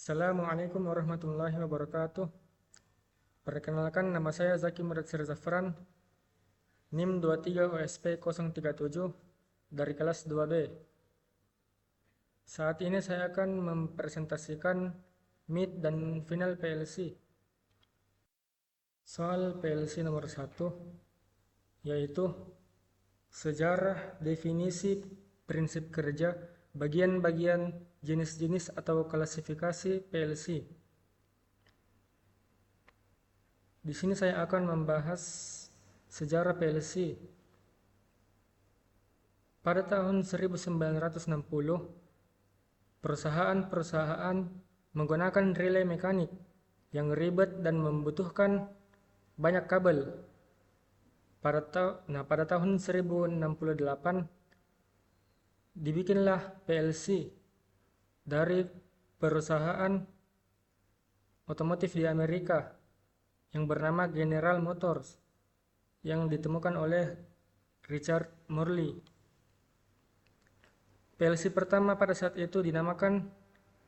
Assalamualaikum warahmatullahi wabarakatuh. Perkenalkan, nama saya Zaki Mudatsir Zafran, NIM 23 OSP 037 dari kelas 2B. Saat ini saya akan mempresentasikan mid dan final PLC. Soal PLC nomor 1 yaitu sejarah, definisi, prinsip kerja, bagian-bagian, jenis-jenis atau klasifikasi PLC. Di sini saya akan membahas sejarah PLC. Pada tahun 1960, perusahaan-perusahaan menggunakan relay mekanik yang ribet dan membutuhkan banyak kabel. Pada tahun 1068 dibikinlah PLC dari perusahaan otomotif di Amerika yang bernama General Motors yang ditemukan oleh Richard Morley. PLC pertama pada saat itu dinamakan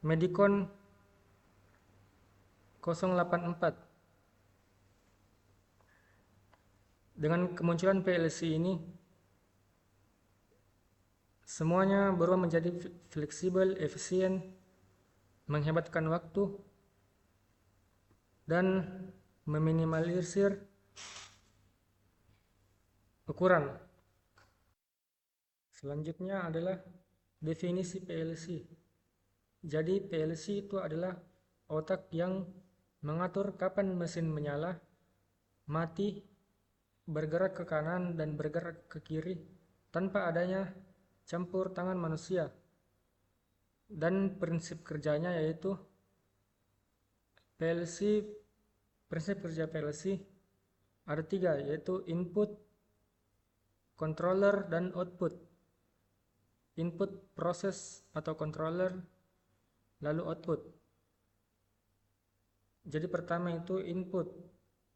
Medicon 084. Dengan kemunculan PLC ini, semuanya berubah menjadi fleksibel, efisien, menghematkan waktu, dan meminimalisir ukuran. Selanjutnya adalah definisi PLC. Jadi PLC itu adalah otak yang mengatur kapan mesin menyala, mati, bergerak ke kanan dan bergerak ke kiri tanpa adanya campur tangan manusia. Dan prinsip kerjanya yaitu prinsip kerja PLC ada 3, yaitu input, controller, dan output. Input proses atau controller, lalu output. Jadi pertama itu input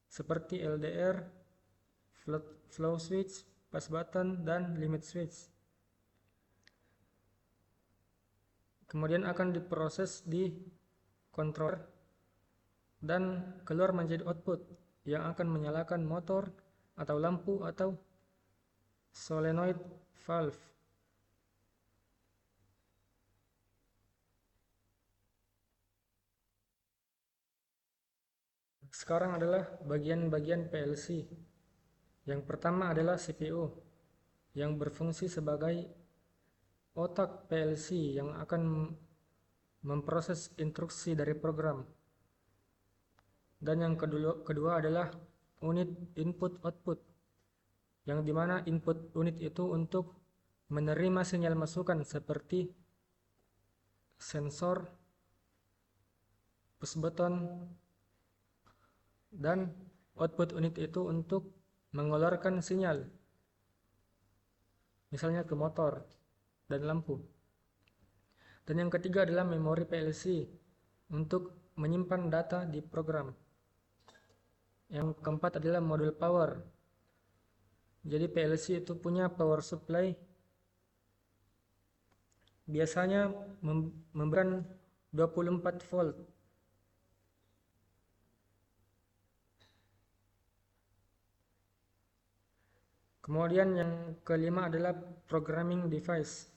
seperti LDR, flow switch, pass button, dan limit switch. Kemudian akan diproses di controller dan keluar menjadi output yang akan menyalakan motor atau lampu atau solenoid valve. Sekarang adalah bagian-bagian PLC. Yang pertama adalah CPU yang berfungsi sebagai otak PLC yang akan memproses instruksi dari program. Dan yang kedua adalah unit input output, yang dimana input unit itu untuk menerima sinyal masukan seperti sensor, push button, dan output unit itu untuk mengeluarkan sinyal, misalnya ke motor dan lampu. Dan yang ketiga adalah memori PLC untuk menyimpan data di program. Yang keempat adalah modul power. Jadi PLC itu punya power supply, biasanya memberikan 24 volt. Kemudian yang kelima adalah programming device,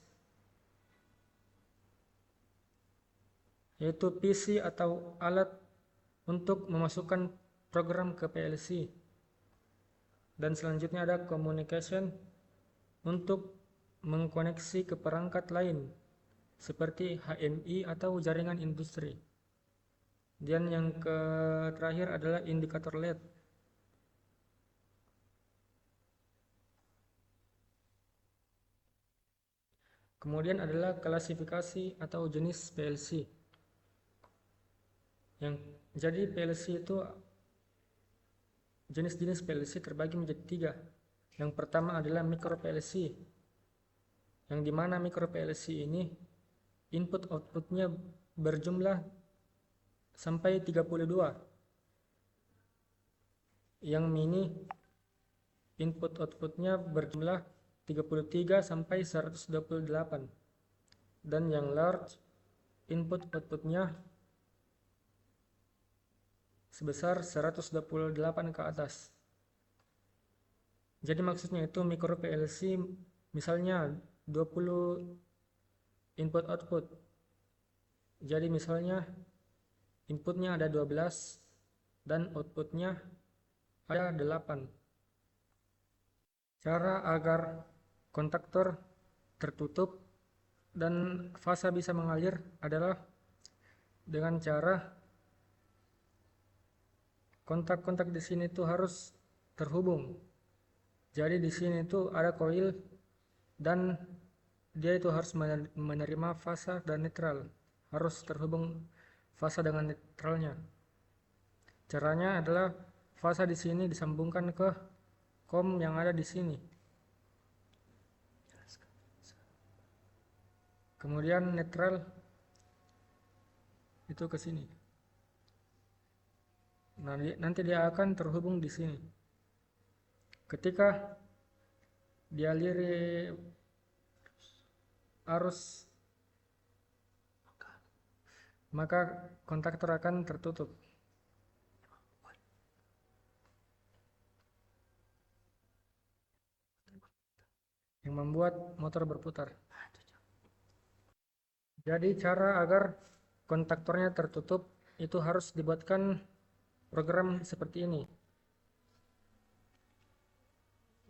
yaitu PC atau alat untuk memasukkan program ke PLC. Dan selanjutnya ada communication untuk mengkoneksi ke perangkat lain seperti HMI atau jaringan industri. Dan yang terakhir adalah indikator LED. Kemudian adalah klasifikasi atau jenis PLC. Jadi PLC itu, jenis-jenis PLC terbagi menjadi 3. Yang pertama adalah micro PLC, yang dimana micro PLC ini input outputnya berjumlah sampai 32. Yang mini input outputnya berjumlah 33 sampai 128. Dan yang large input outputnya sebesar 128 ke atas. Jadi maksudnya itu micro PLC misalnya 20 input output. Jadi misalnya inputnya ada 12 dan outputnya ada 8. Cara agar kontaktor tertutup dan fasa bisa mengalir adalah dengan cara kontak-kontak di sini tuh harus terhubung. Jadi di sini tuh ada koil dan dia itu harus menerima fasa dan netral. Harus terhubung fasa dengan netralnya. Caranya adalah fasa di sini disambungkan ke COM yang ada di sini. Kemudian netral itu ke sini. Nah, nanti dia akan terhubung di sini. Ketika dialiri arus, maka kontaktor akan tertutup. Yang membuat motor berputar. Jadi cara agar kontaktornya tertutup itu harus dibuatkan program seperti ini.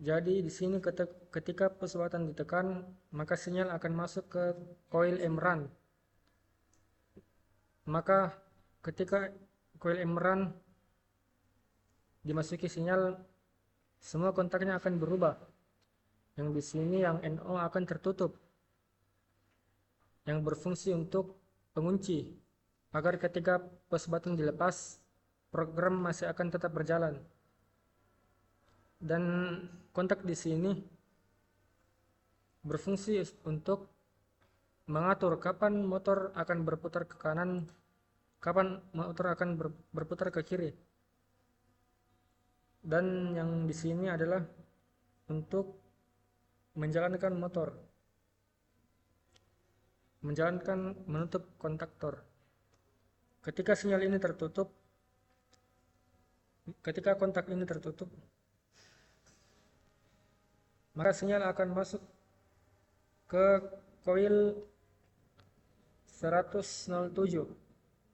Jadi di sini ketika push button ditekan, maka sinyal akan masuk ke coil M-run. Maka ketika coil M-run dimasuki sinyal, semua kontaknya akan berubah. Yang di sini yang NO akan tertutup, yang berfungsi untuk pengunci, agar ketika push button dilepas, program masih akan tetap berjalan. Dan kontak di sini berfungsi untuk mengatur kapan motor akan berputar ke kanan, kapan motor akan berputar ke kiri. Dan yang di sini adalah untuk menjalankan motor, menutup kontaktor. Ketika sinyal ini tertutup, ketika kontak ini tertutup, maka sinyal akan masuk ke coil 107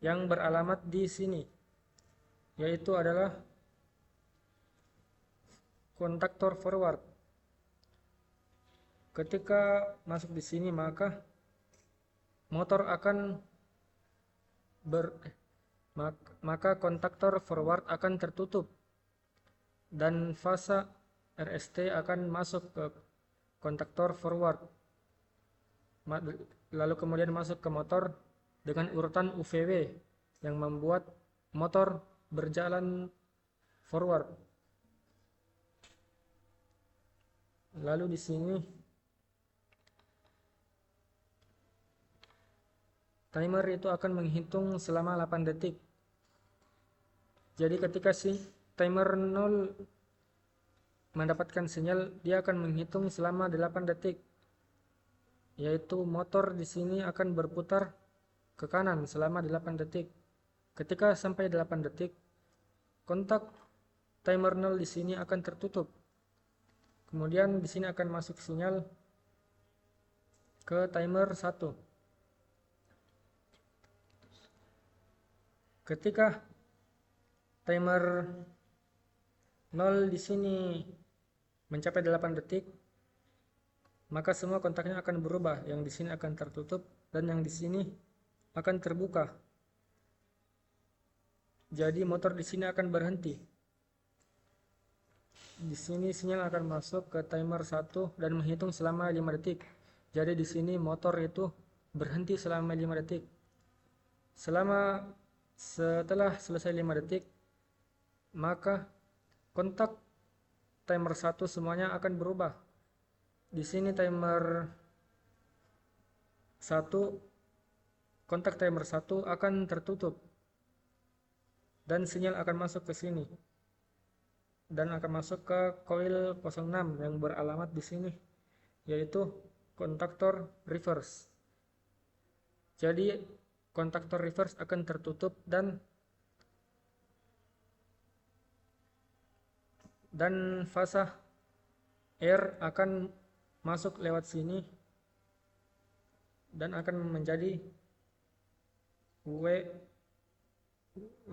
yang beralamat di sini, yaitu adalah kontaktor forward. Ketika masuk di sini, maka motor akan maka kontaktor forward akan tertutup dan fasa RST akan masuk ke kontaktor forward, lalu kemudian masuk ke motor dengan urutan UVW yang membuat motor berjalan forward. Lalu di sini timer itu akan menghitung selama 8 detik. Jadi ketika si timer 0 mendapatkan sinyal, dia akan menghitung selama 8 detik. Yaitu motor di sini akan berputar ke kanan selama 8 detik. Ketika sampai 8 detik, kontak timer 0 di sini akan tertutup. Kemudian di sini akan masuk sinyal ke timer 1. Ketika timer 0 di sini mencapai 8 detik, maka semua kontaknya akan berubah. Yang di sini akan tertutup dan yang di sini akan terbuka. Jadi motor di sini akan berhenti. Di sini sinyal akan masuk ke timer 1 dan menghitung selama 5 detik. Jadi di sini motor itu berhenti selama 5 detik. Setelah selesai 5 detik, maka kontak timer 1 semuanya akan berubah. Di sini timer 1, kontak timer 1 akan tertutup dan sinyal akan masuk ke sini dan akan masuk ke coil 06 yang beralamat di sini, yaitu kontaktor reverse. Jadi kontaktor reverse akan tertutup dan dan fasa R akan masuk lewat sini dan akan menjadi W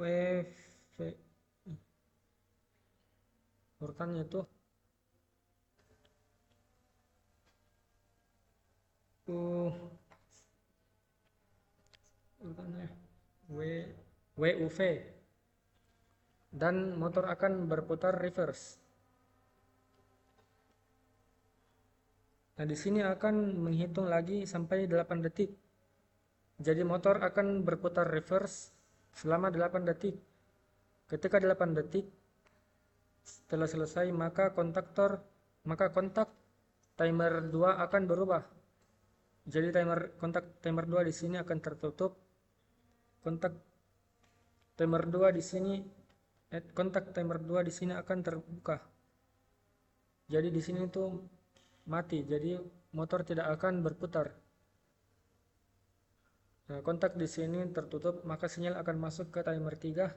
V urutannya itu urutannya WUV dan motor akan berputar reverse. Nah, di sini akan menghitung lagi sampai 8 detik. Jadi motor akan berputar reverse selama 8 detik. Ketika 8 detik setelah selesai, maka kontak timer 2 akan berubah. Jadi kontak timer 2 di sini akan tertutup. Kontak timer 2 di sini akan terbuka. Jadi di sini itu mati, jadi motor tidak akan berputar. Nah, kontak di sini tertutup, maka sinyal akan masuk ke timer 3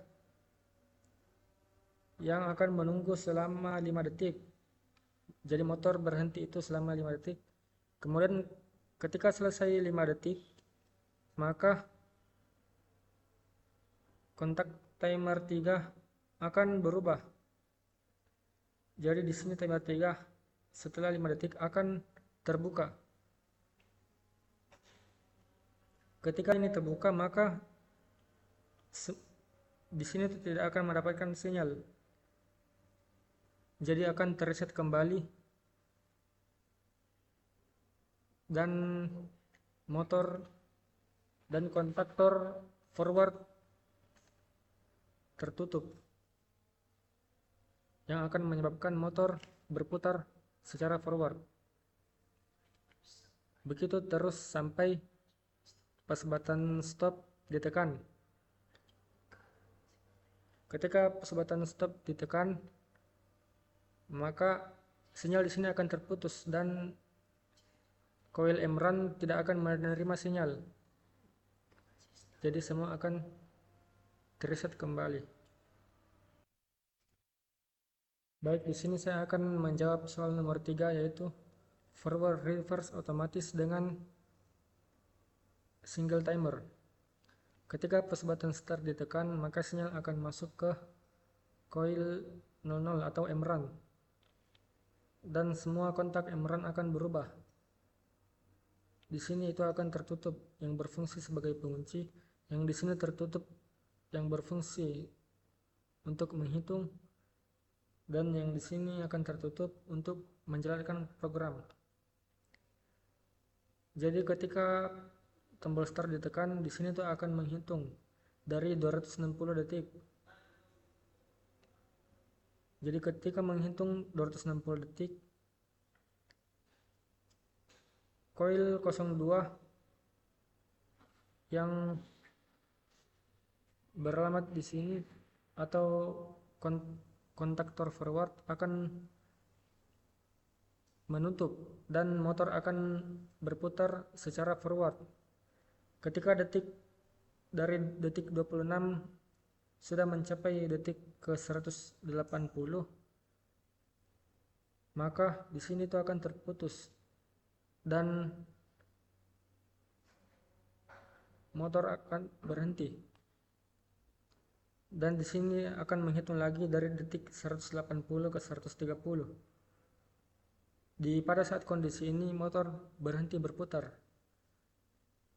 yang akan menunggu selama 5 detik. Jadi motor berhenti itu selama 5 detik. Kemudian ketika selesai 5 detik, maka kontak timer 3 akan berubah. Jadi di sini timer 3 setelah 5 detik akan terbuka. Ketika ini terbuka, maka di sini tidak akan mendapatkan sinyal. Jadi akan terreset kembali dan motor dan kontaktor forward tertutup, yang akan menyebabkan motor berputar secara forward. Begitu terus sampai pas button stop ditekan. Ketika pas button stop ditekan, maka sinyal di sini akan terputus dan coil Emran tidak akan menerima sinyal. Jadi semua akan reset kembali. Baik, di sini saya akan menjawab soal nomor 3, yaitu forward reverse otomatis dengan single timer. Ketika push button start ditekan, maka sinyal akan masuk ke coil 00 atau Emran dan semua kontak Emran akan berubah. Di sini itu akan tertutup yang berfungsi sebagai pengunci, yang di sini tertutup yang berfungsi untuk menghitung, dan yang di sini akan tertutup untuk menjalankan program. Jadi ketika tombol start ditekan, di sini tuh akan menghitung dari 260 detik. Jadi ketika menghitung 260 detik, coil 02 yang beralamat di sini atau kontaktor forward akan menutup dan motor akan berputar secara forward. Ketika dari detik 26 sudah mencapai detik ke 180, maka di sini itu akan terputus dan motor akan berhenti. Dan di sini akan menghitung lagi dari detik 180 ke 130. Pada saat kondisi ini motor berhenti berputar.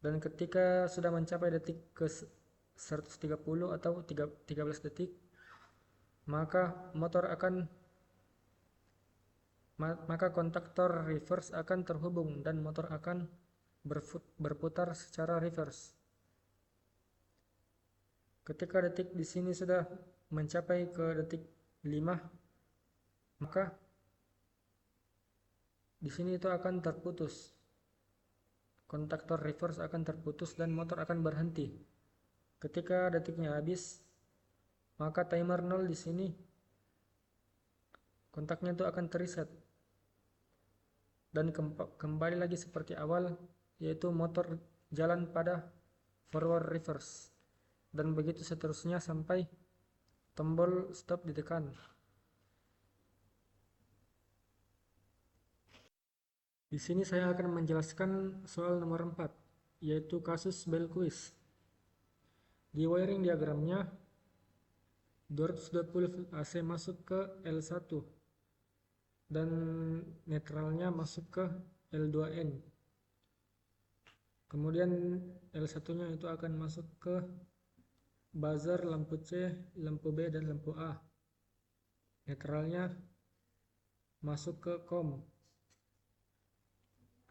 Dan ketika sudah mencapai detik ke 130 atau 13 detik, maka kontaktor reverse akan terhubung dan motor akan berputar secara reverse. Ketika detik di sini sudah mencapai ke detik 5, maka di sini itu akan terputus. Kontaktor reverse akan terputus dan motor akan berhenti. Ketika detiknya habis, maka timer 0 di sini kontaknya itu akan terreset dan kembali lagi seperti awal, yaitu motor jalan pada forward reverse, dan begitu seterusnya sampai tombol stop ditekan. Di sini saya akan menjelaskan soal nomor 4, yaitu kasus bell quiz. Di wiring diagramnya, 220 volt AC masuk ke L1 dan netralnya masuk ke L2N. Kemudian L1-nya itu akan masuk ke buzzer, lampu C, lampu B, dan lampu A. Netralnya masuk ke COM.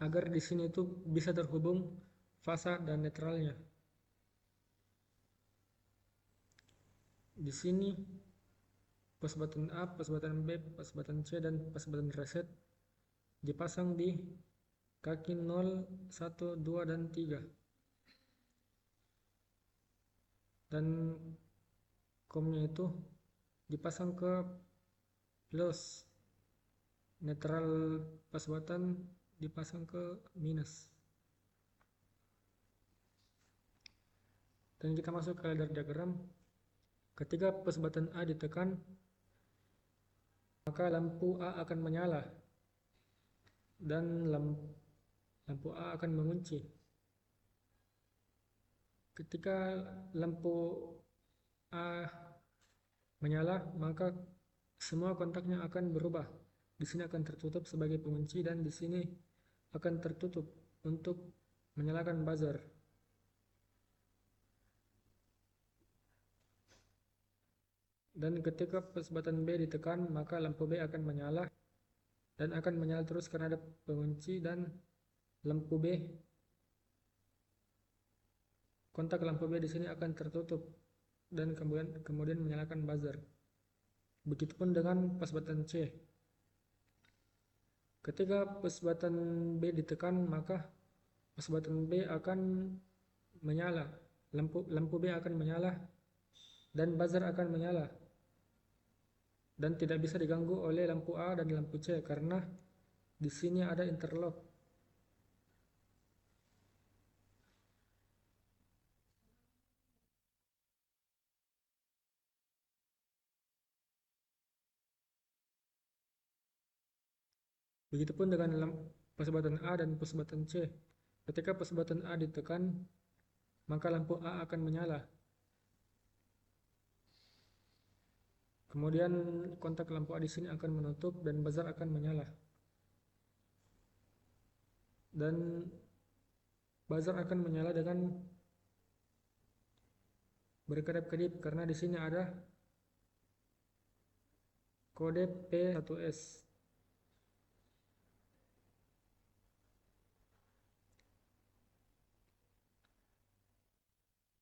Agar di sini itu bisa terhubung fasa dan netralnya. Di sini push button A, push button B, push button C, dan push button reset dipasang di kaki 0, 1, 2, dan 3. Dan COM-nya itu dipasang ke plus. Netral push button dipasang ke minus. Dan kita masuk ke ladder diagram. Ketika push button A ditekan, maka lampu A akan menyala dan lampu A akan mengunci. Ketika lampu A menyala, maka semua kontaknya akan berubah. Di sini akan tertutup sebagai pengunci dan di sini akan tertutup untuk menyalakan buzzer. Dan ketika push button B ditekan, maka lampu B akan menyala dan akan menyala terus karena ada pengunci, dan lampu B, kontak lampu B di sini akan tertutup dan kemudian menyalakan buzzer. Begitupun dengan push button C. Ketika push button B ditekan, maka push button B akan menyala, lampu B akan menyala dan buzzer akan menyala. Dan tidak bisa diganggu oleh lampu A dan lampu C karena di sini ada interlock. Begitupun dengan push button A dan push button C. Ketika push button A ditekan, maka lampu A akan menyala. Kemudian kontak lampu A di sini akan menutup dan buzzer akan menyala. Dan buzzer akan menyala dengan berkedip-kedip karena di sini ada kode P1S.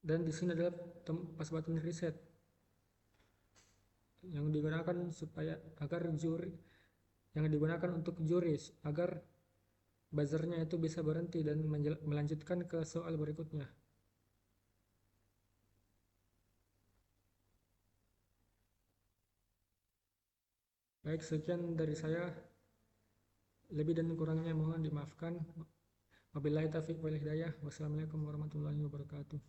Dan di sini adalah push button reset yang digunakan untuk juri agar buzzernya itu bisa berhenti dan melanjutkan ke soal berikutnya. Baik, sekian dari saya. Lebih dan kurangnya mohon dimaafkan. Wabillahi taufiq wal hidayah. Wassalamualaikum warahmatullahi wabarakatuh.